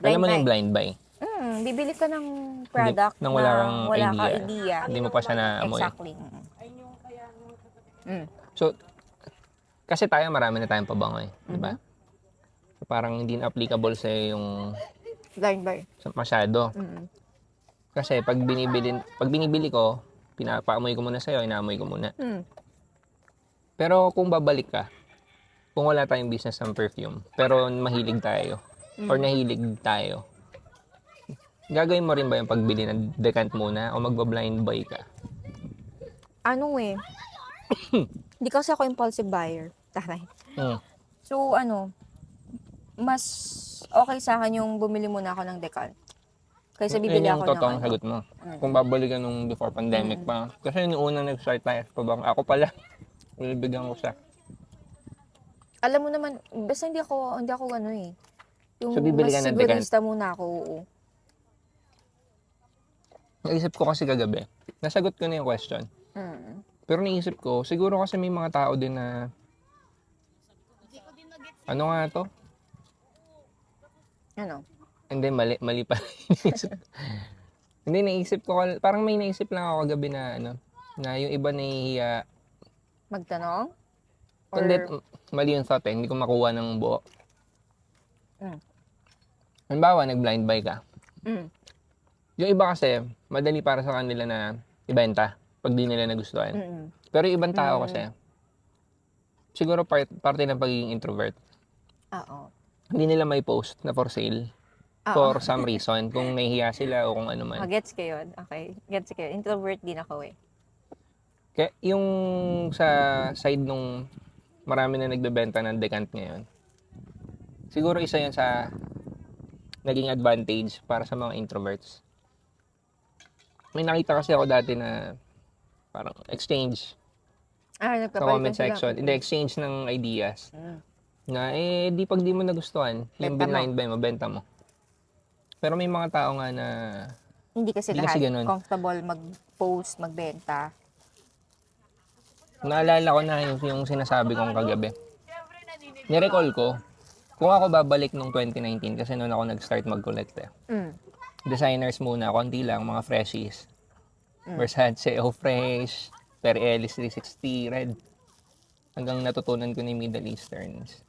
Alam mo na buy. yung blind buy. Bibili ka ng product Nang na wala kang wala ka idea. idea. Hindi mo pa siya naamoy. Exactly. So, kasi tayo marami na tayong pabango eh. Di ba? So, parang hindi na applicable sa yung Blind buy. masyado. Kasi pag binibili ko, pinapaamoy ko muna sa'yo, inaamoy ko muna. Pero kung babalik ka, kung wala tayong business ng perfume, pero mahilig tayo, or nahilig tayo, gagawin mo rin ba yung pagbili ng decant muna o magba-blind buy ka? Ano eh, hindi kasi ako impulsive buyer. Taray. So, mas okay sa akin yung bumili muna ako ng decant. Kaysa bibili Yun yung ako ng totoong sagot mo. Kung babalikan nung before pandemic pa. Kasi yung unang nag-start tayo pa bang ako pala, ulibigyan ko siya. Alam mo naman, basta hindi ako yung So, bibili mas ka ng decant? sigurista muna ako, oo. Naisip ko kasi kagabi, nasagot ko na yung question. Pero naisip ko, siguro kasi may mga tao din na, ano nga to? Ano? Hindi, mali pa. Hindi, naisip ko, parang may naisip lang ako kagabi na, na yung iba nahihiya. Magtanong? Or... Hindi, mali yung thought eh, hindi ko makuha ng buo. Halimbawa, nag-blind buy ka. Yung iba kasi, madali para sa kanila na ibenta pag di nila nagustuhan. Pero yung ibang tao kasi, siguro parte ng pagiging introvert. Oo. Hindi nila may post na for sale for some reason. Kung nahihiya sila o kung ano man. Gets ko yun. Okay. Gets ko yun. Introvert din ako eh. Kaya yung sa side nung marami na nagbebenta ng decant ngayon, siguro isa yun sa naging advantage para sa mga introverts. May nakita kasi ako dati na parang exchange sa comment section. Hindi, exchange ng ideas. Na di pag di mo nagustuhan, yung blind buy mo, benta mo. Pero may mga tao nga na hindi kasi Hindi lahat kasi ganun. comfortable mag-post, magbenta. naalala ko na yung sinasabi kong kagabi. Nirecall ko, kung ako babalik nung 2019, kasi noon ako nag-start mag-collect eh. Designers muna, konti lang, mga freshies. Versace, O Fresh, Perry Ellis 360, Red. Hanggang natutunan ko ni Middle Easterns.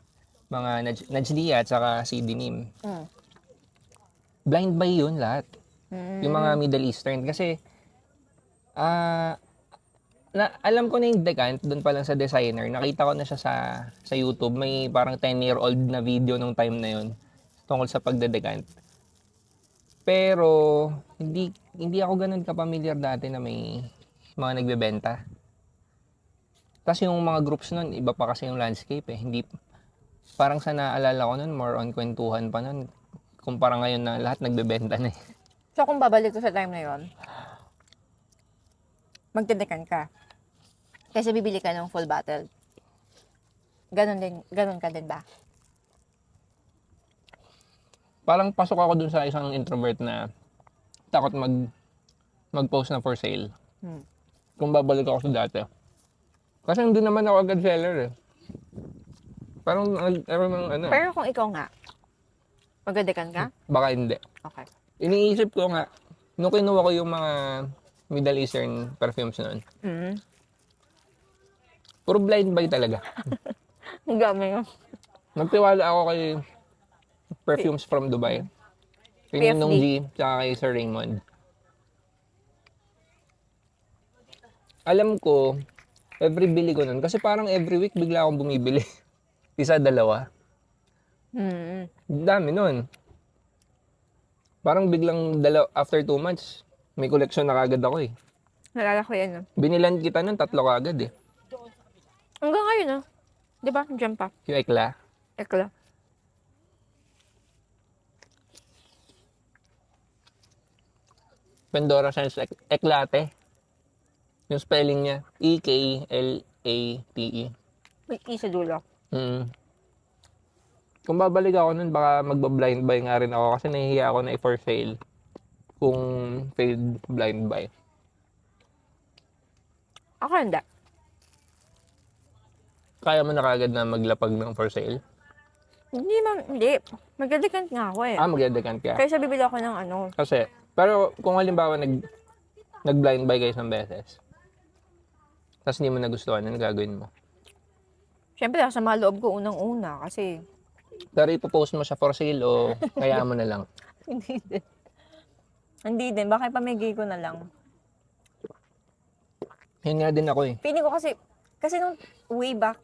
Mga Najdia at saka CD Nim. Blind buy yun lahat. Yung mga Middle Eastern. Kasi, alam ko na yung decant, doon pa lang sa designer. Nakita ko na siya sa YouTube. May parang 10-year-old na video nung time na yun tungkol sa pagdedecant. Pero, hindi ako ganun kapamilyar dati na may mga nagbebenta. Tapos yung mga groups nun, iba pa kasi yung landscape eh. Hindi, parang sa naalala ko nun, more on kwentuhan pa nun. Kumpara ngayon na lahat nagbebenta na eh. So kung babalik ko sa time na yon, magdedekan ka. Kasi bibili ka ng full bottle. Ganon ka din ba? Parang pasok ako dun sa isang introvert na takot mag-post na for sale. Kung babalik ako sa dati. Kasi hindi naman ako agad seller eh. Parang ano. Pero kung ikaw nga, magdedekan ka? Baka hindi. Okay. Iniisip ko nga, nung kinuha ko yung mga Middle Eastern perfumes noon, puro blind buy talaga. Ang dami yun. Nagtiwala ako kay Perfumes from Dubai. Kay PFD. Ninong G, tsaka kay Sir Raymond. Alam ko, every bili ko nun, kasi parang every week bigla akong bumibili. Isa, dalawa. Dami nun. Parang biglang after 2 months, may collection na kagad ako eh. Nalala ko yan. No? Binilan kita nun, 3 kagad eh. Hanggang ngayon, no? Di ba? Diyan pa. Yung Ekla. Ekla. Pandora Sense Eclate. Yung spelling niya, E-K-L-A-T-E. May E sa dulo. Kung babalik ako nun, baka magba-blind buy nga rin ako kasi nahihiya ako na i-for sale kung failed blind buy. Ako hindi. Kaya mo na kagad na maglapag ng for sale? Hindi. Magdadekant nga ako eh. Magdadekant ka. Kaysa bibili ako ng ano. Kasi, pero kung halimbawa nag-blind buy kayo isang beses, tapos hindi mo nagustuhan, ano gagawin mo? Siyempre, sa mga loob ko unang-una kasi Pero ipopost mo siya for sale o kaya mo na lang? hindi din. Hindi din. Baka ipamigay ko na lang. Yun nga din ako eh. Feeling ko kasi nung way back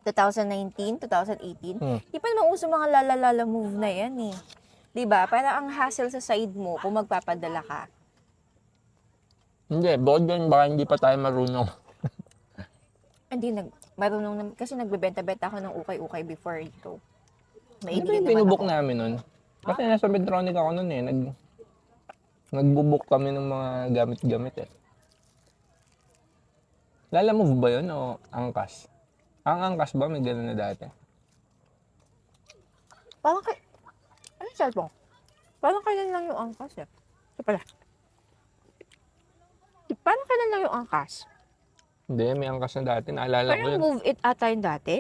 2019, 2018, di pa naman uso mga lalalala move na yan eh. Di ba? Para ang hassle sa side mo kung magpapadala ka. Hindi, bukod yun, baka hindi pa tayo marunong. Hindi, marunong naman. Kasi nagbebenta-benta ako ng ukay-ukay before ito. Ano Maibigay yung naman binubok ako. namin nun? Kasi nasa Medtronic ako nun eh. Nagbubuk kami ng mga gamit-gamit eh. Lala Move ba yun o Angkas? Ang Angkas ba may gano'n na dati? Parang ano yung cellphone? Parang kailan lang yung angkas eh. Ito pala. Parang kailan lang yung angkas? Hindi, may Angkas na dati. Naalala ko Parang yun. move it ata yung dati.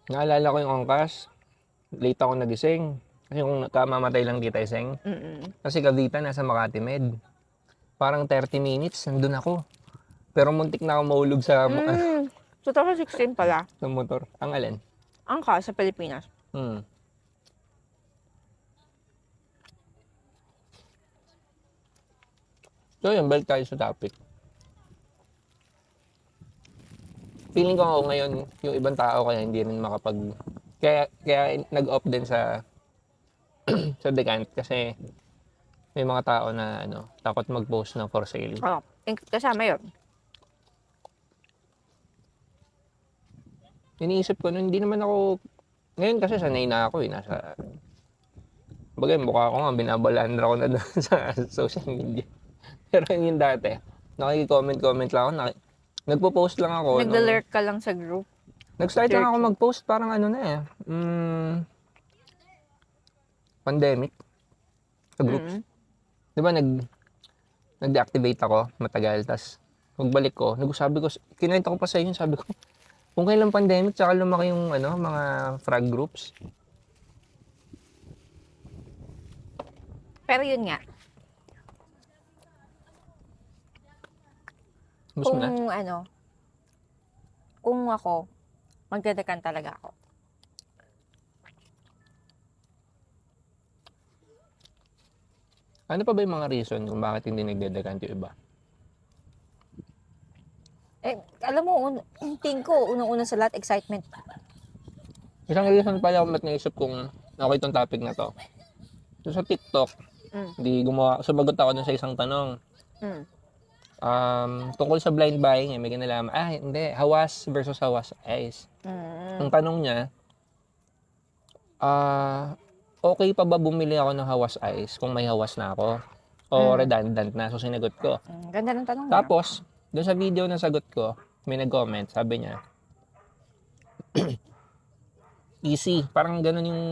Naalala ko yung Angkas. Late ako nagising. Kasi kung kamamatay lang kita iseng. Kasi Cavite, nasa Makati Med. Parang 30 minutes, nandun ako. Pero muntik na ako mahulog sa, 2016 pala. sa motor. Ang alin? Angkas sa Pilipinas. So yun, balik tayo sa topic. Feeling ko ako ngayon, yung ibang tao kaya hindi rin kaya nag-opt din sa sa Decant kasi may mga tao na takot mag-post ng for sale. Oo. Kasama yun. Iniisip ko nun, hindi naman ako, ngayon kasi sanay na ako bagay mukha ko nga, binabalandra ko na doon sa social media. Pero yung dati, nakiki-comment lang ako, nagpo-post lang ako. Nagda-lurk ka lang sa group. Nag-start lang ako mag-post, parang pandemic. Sa groups. Di ba nag-deactivate ako matagal, tas pagbalik ko, sabi ko, kinuwento ko pa sa inyo, sabi ko, kung kailan pandemic, tsaka lumaki yung mga frag groups. Pero yun nga, Gusto kung mo na? kung ako, magdedekan talaga ako. Ano pa ba yung mga reason kung bakit hindi nagdedekant yung iba? Alam mo, tingin ko, unang-una sa lahat, excitement. Isang reason pala ako ba't naisip kung okay itong topic na to. So sa TikTok, sumagot ako dun sa isang tanong. Tungkol sa blind buying, may kinalaman. Hindi. Hawas versus Hawas Eyes. Ang tanong niya, okay pa ba bumili ako ng Hawas Eyes kung may hawas na ako? O redundant na? So sinagot ko. Ganda ng tanong. Tapos, doon sa video na sagot ko, may nag-comment, sabi niya, easy. Parang ganun yung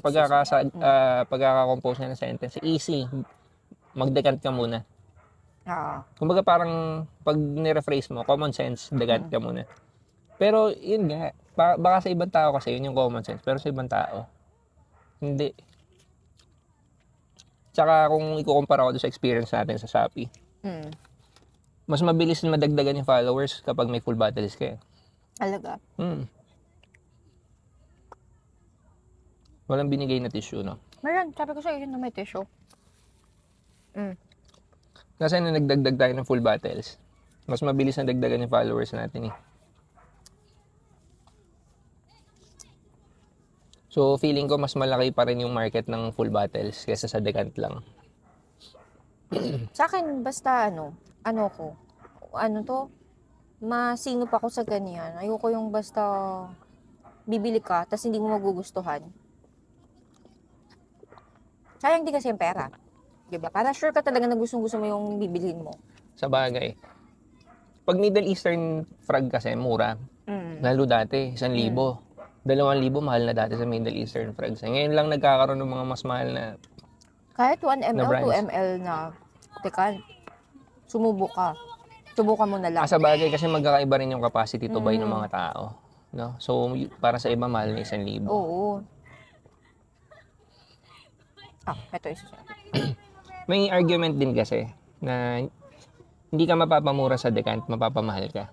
pagkakakompose niya ng sentence. Easy. Mag-decant ka muna. Kumbaga parang pag nirephrase mo, common sense, decant ka muna. Pero yun nga, baka sa ibang tao kasi yun yung common sense. Pero sa ibang tao, hindi. Tsaka kung ikukumpara ko doon sa experience natin sa Shopee, mas mabilis na madagdagan yung followers kapag may full bottles ka. Talaga? Walang binigay na tissue, no? Meron. Sabi ko sa'yo yun na may tissue. Kasi na nagdagdag tayo ng full bottles, mas mabilis na dagdagan yung followers natin eh. So, feeling ko mas malaki pa rin yung market ng full bottles kaysa sa decant lang. Sa akin, basta masinop ako sa ganyan. Ayoko yung basta bibili ka, tas hindi mo magugustuhan. Sayang din kasi yung pera. Diba? Para sure ka talaga na gustong-gusto mo yung bibilhin mo. Sa bagay. Pag Middle Eastern frag kasi, mura. Lalo dati, 1,000. 2,000 mahal na dati sa Middle Eastern frags. Ngayon lang nagkakaroon ng mga mas mahal na kahit 1 ml, brands. 2 ml na decan, sumubukan mo na lang. Sa bagay kasi magkakaiba rin yung capacity to buy ng mga tao. no? So, para sa iba, mahal na 1,000. Oo. Ito isa siya. May argument din kasi na hindi ka mapapamura sa decant, mapapamahal ka.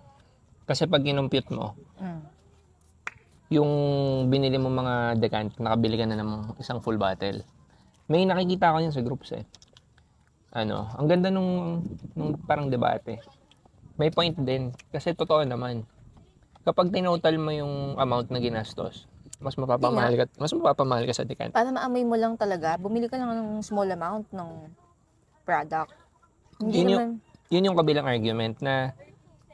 Kasi pag kinumpute mo, yung binili mo mga decant, nakabili ka na ng isang full bottle. May nakikita ko yun sa groups eh. Ang ganda nung parang debate. May point din. Kasi totoo naman. Kapag tinotal mo yung amount na ginastos, mas mapapamahal ka sa decant. Para maamoy mo lang talaga, bumili ka lang ng small amount ng product. Yun yung kabilang argument na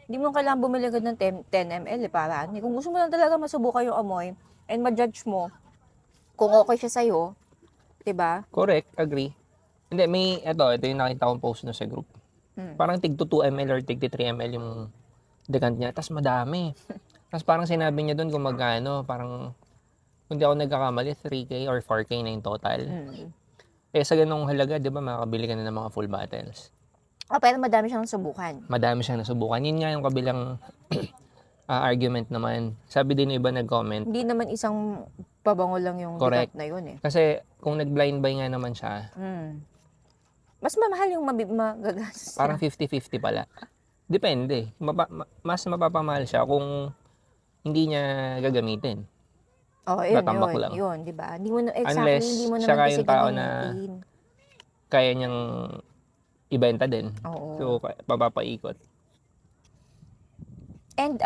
hindi mo kailangan bumili agad ng 10 ml para ano. Kung gusto mo lang talaga masubukan yung amoy and ma-judge mo kung okay siya sa'yo, 'di ba? correct, agree. Hindi, ito yung nakita kong post na sa group. Parang tig 2 ml or tig 3 ml yung decant niya. Tapos madami. Tapos parang sinabi niya doon kung magkano. Parang, kung di ako nagkakamali, 3K or 4K na yung total. Eh sa ganung halaga, di ba, makakabili ka na ng mga full bottles. Pero madami siyang subukan. Madami siyang nasubukan. Yun nga yung kabilang argument naman. Sabi din ng iba nag-comment. Hindi naman isang pabango lang yung Correct. decant na yun eh. Kasi kung nag-blind buy nga naman siya, Mas mamahal yung magagastos. parang 50-50 pala. Depende. Mas mapapamahal siya kung hindi niya gagamitin. Tatambak lang. Yun, di ba? Hindi mo na, Unless hindi mo siya naman yung kasi tao na gagamitin. kaya niyang ibenta din. Oo. So, papapaikot. And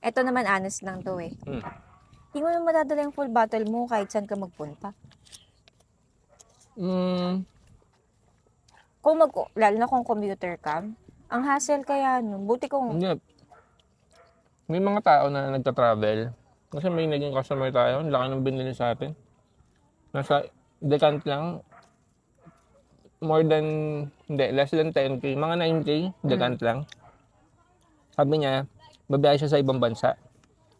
eto naman honest lang to eh. Hindi mo naman madadala yung full bottle mo kahit saan ka magpunta. Lalo na kung commuter ka, ang hassle kaya buti kung... Hindi. May mga tao na nagta-travel. Kasi may naging customer tayo. Ang laki ng binili sa atin. Nasa decant lang. Less than 10K. Mga 9K, decant lang. Sabi niya, babiyahe siya sa ibang bansa.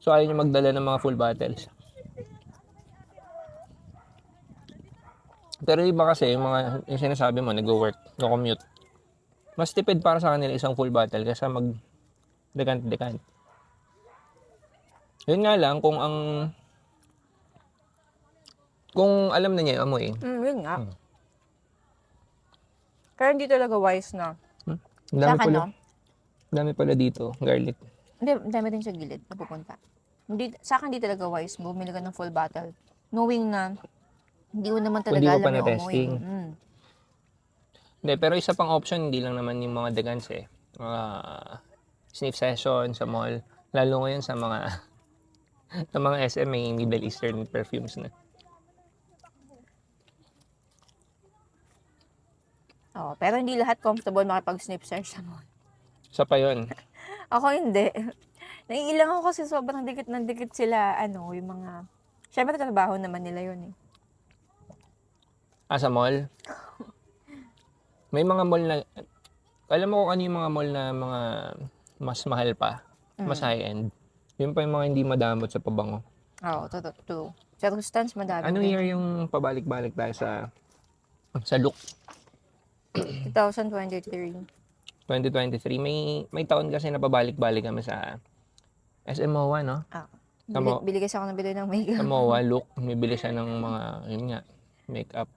So, ayaw niya magdala ng mga full bottles. Pero iba kasi, yung sinasabi mo, nag-work, no-commute. Mas tipid para sa kanila isang full bottle kaysa mag-decant. Yun nga lang, kung alam na niya yung amoy. Yun nga. Kaya hindi talaga wise na. Dami pala dito, garlic. Hindi, dami din sa gilid na pupunta. Sa akin, hindi talaga wise. Bumili ka ng full bottle. Knowing na, hindi mo naman talaga alam yung amoy. Hindi, pero isa pang option, hindi lang naman yung mga decants eh. Sniff session sa mall. Lalo ngayon sa mga SM may Middle Eastern perfumes na. Pero hindi lahat comfortable makipag-sniff session. Isa pa yun. Ako hindi. Naiilang ako kasi sobrang dikit ng dikit sila, yung mga... Siyempre, trabaho naman nila yun eh. Sa mall? May mga mall na... Alam mo kung ano yung mga mall na mga mas mahal pa? Mas high-end? Yun pa yung mga hindi madamot sa pabango. Totoo. Sa Rustans, madami. Anong year yung pabalik-balik tayo sa look? 2023. 2023. May taon kasi na pabalik-balik kami sa SM MOA, no? Bili kasi ako ng bili ng makeup. Sa MOA, look. Bibili siya ng mga, makeup.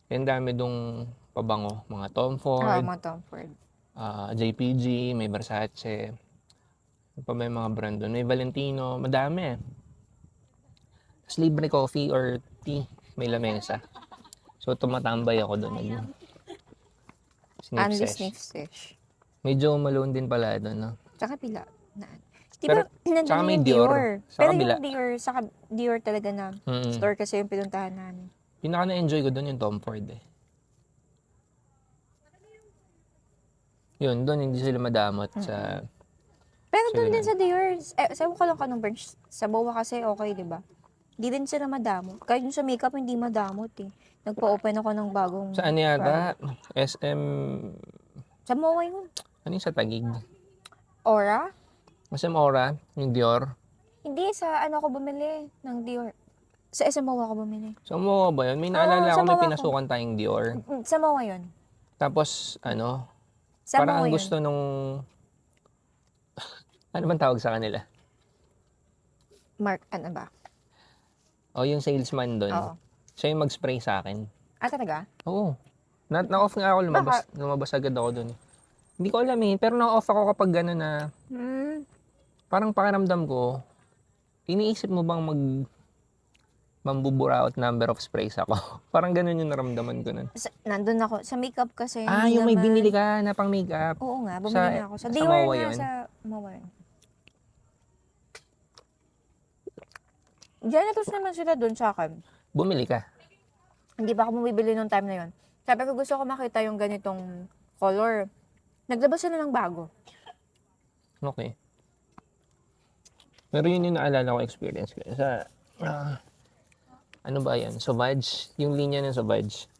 Yung dami dong pabango. Mga Tom Ford. Mga Tom Ford. JPG, may Versace. May mga brand doon. May Valentino. Madami eh. Tapos libre coffee or tea. May lamesa. So, tumatambay ako doon. Sniff sesh. Medyo malone din pala doon, no? Tsaka pila. Pero, tsaka may Dior. Pero yung Dior talaga na store kasi yung pinuntahan namin. Pinaka na-enjoy ko doon yung Tom Ford eh. Yun, doon hindi sila madamot sa... Pero doon din sa Dior, sabi ko lang kanong branch, sa BOA kasi okay, di ba? Hindi din sila madamot. Kahit yung sa makeup, hindi madamot eh. Nagpa-open ako ng bagong... Saan yata? SM... Sa MOA yun. Ano yung sa Taguig? Aura? SM Aura, yung Dior. Hindi, sa ako bumili ng Dior. Sa SM MOA ako bumili. Sa MOA ba yun? May naalala ako may pinasukan tayong Dior. Sa MOA yun. Tapos, sa parang MOA ang gusto nung... Ano bang tawag sa kanila? Mark, ano ba? O yung salesman doon, Oo. siya yung mag-spray sa akin. Ah, talaga? Oo. Na-off nga ako, lumabas agad ako doon. Hindi ko alam pero na-off ako kapag gano'n na parang pakiramdam ko, iniisip mo bang mambuburaot number of sprays ako? Parang gano'n yung naramdaman ko nun. Nandun ako. Sa makeup kasi, Ah, hindi yung may naman. binili ka na pang makeup. Oo nga, bumili nga ako. Sa Sa Dior MOA nga, yun? sa Mawar. Janitors naman sila dun sa akin. Bumili ka? Hindi pa ako bumibili nung time na yun. Sabi ko, gusto ko makita yung ganitong color. Naglabas sila ng bago. Okay. Pero yun yung naalala ko experience ko. Sa, ano ba yan? Sauvage? Yung linya ng Sauvage.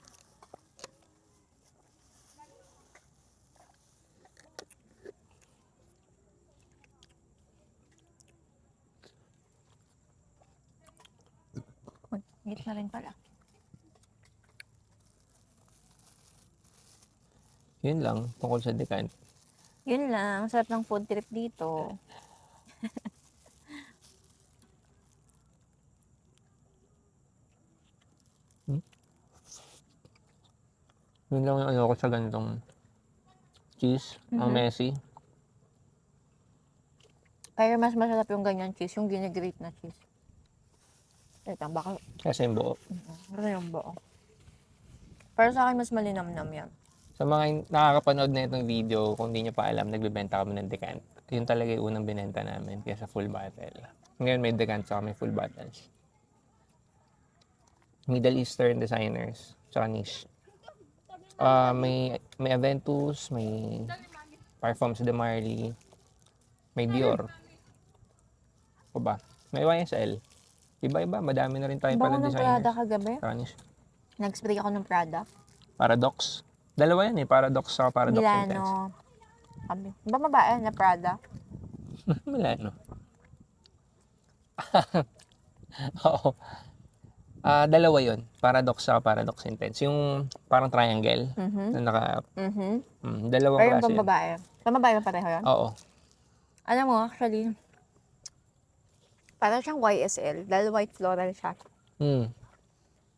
Hit na rin pala. Yun lang, tungkol sa Decant. Yun lang. Sarap ng food trip dito. Yun lang yung ano ko sa ganitong cheese. Ang messy. Pero mas masarap yung ganyan cheese, yung ginigrate na cheese. Ito, baka Kasi yung buo. ano yung buo. Pero sa akin, mas malinamnam yan. Sa mga nakakapanood na itong video, kung hindi nyo pa alam, nagbebenta kami ng Decant. Yun talaga yung unang binenta namin kaya sa full bottle. Ngayon may Decant sa may full bottles. Middle Eastern designers, tsaka niche. May Aventus, may Parfums de Marly, may Dior. O ba? May YSL. Iba-iba, madami na rin tayo Bango pala ng Prada designers. kagabi. Spanish. Nag-spray ako ng Prada. Paradox. Dalawa yan Paradox sa Paradox Intense. Milano. Sabi, ba mabae na Prada? Milano. Oo. Dalawa yun. Paradox sa Paradox Intense. Yung parang triangle na naka... dalawang Pero yung klase yun. pambabae. Pambabae ba pareho yan? Oo. Alam mo, actually, parang siyang YSL. Dahil white floral siya.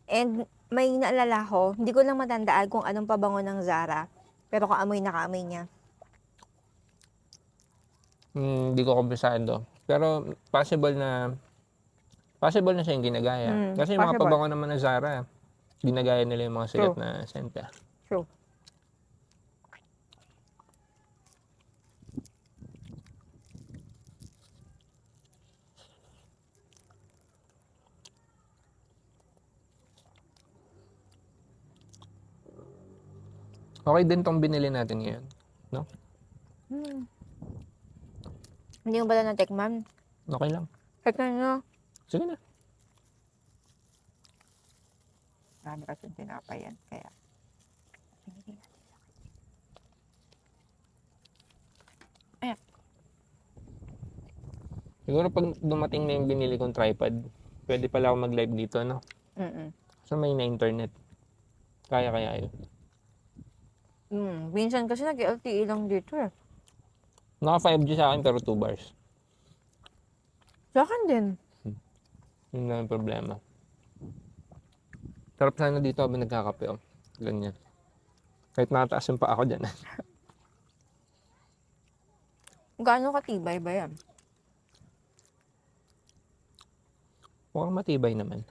And may naalala ko, hindi ko lang matandaan kung anong pabango ng Zara. Pero kaamoy na kaamoy niya. Hindi ko kabisado. Pero possible na siya yung ginagaya. Kasi yung mga possible. pabango naman ng Zara, ginagaya nila yung mga sikat True. na scent. True. Okay din tong binili natin ngayon. No? Hindi mo ba na natikman? Okay lang. Tikman nyo. Sige na. Marami kasi tinapay yan. Kaya. Ayan. Siguro pag dumating na yung binili kong tripod, pwede pala ako mag-live dito, no? So may na internet. Kaya yun. Minsan kasi nag-LTE lang dito eh. Naka 5G sa akin pero 2 bars. Sa akin din. Yun lang yung problema. Sarap sana dito habang nagkakape. Ganyan. Kahit nakataas yung pa ako dyan. Gaano katibay ba yan? Mukhang matibay naman.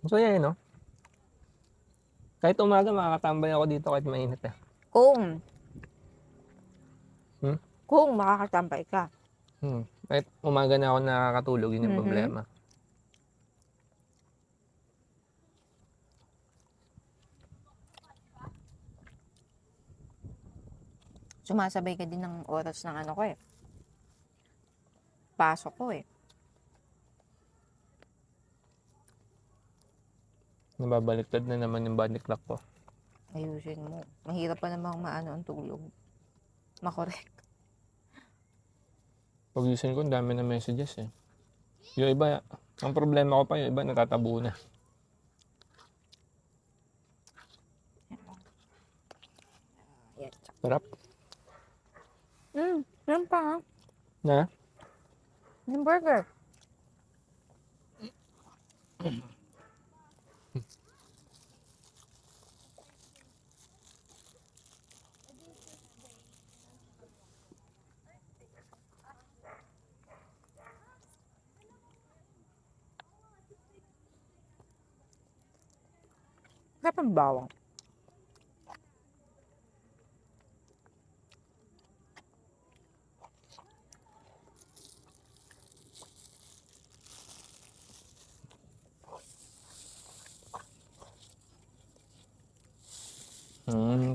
So yan, no? Kahit umaga makakatambay ako dito kahit mainit eh. Kung makakatampay ka. Kahit umaga na ako nakakatulog, yun yung problema. Sumasabay ka din ng oras ng ano ko eh. Pasok ko eh. Nababaliktad na naman yung body clock ko. Ayusin mo. Mahirap pa namang maano ang tulog. Makorek. Pag-usin ko, ang dami na messages eh. Yung iba, ang problema ko pa, yung iba natatabo na. Sarap. Yan pa ha. Na? Yung burger. Sarap ang bawang.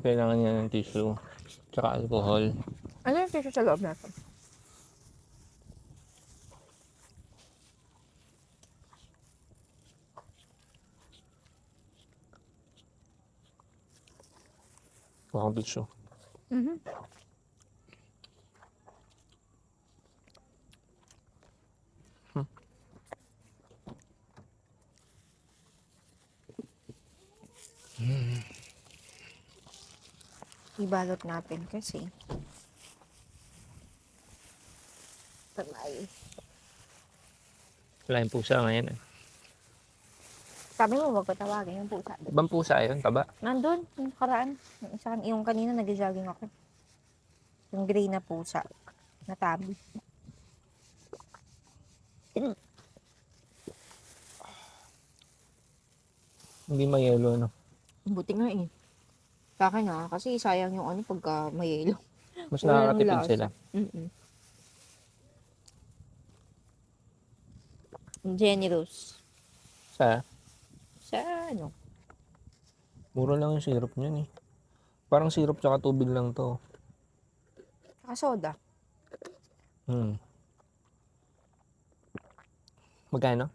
Kailangan niya ng tissue. Tsaka alcohol. Ano yung tissue sa loob natin? Kuha kong tissue. Ibalot natin kasi. Tamay. Wala yung pusa ngayon. Sabi mo, wag ko tawagin yung pusa. Ibang pusa yun, taba. Nandun, yung nakaraan. Yung kanina nag-jogging ako. Yung gray na pusa. Na tabi. Hindi mayelo, no? Buti nga eh. Sa akin kasi sayang yung ano pagka may yelo. Mas Wala nang nakakatipid lasa. sila. Generous. Sa, Sa ano? mura lang yung syrup niyan eh. Parang syrup tsaka tubig lang to. Saka soda. Magkano?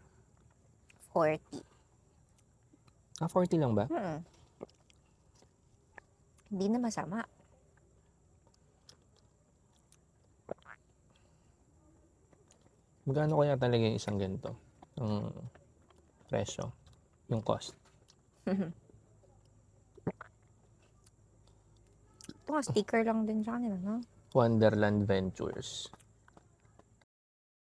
40. 40 lang ba? Hindi na masama. Magkano kaya talaga yung isang ganito? Yung presyo. Yung cost. Ito nga, sticker lang din sa kanila, no? Wonderland Ventures.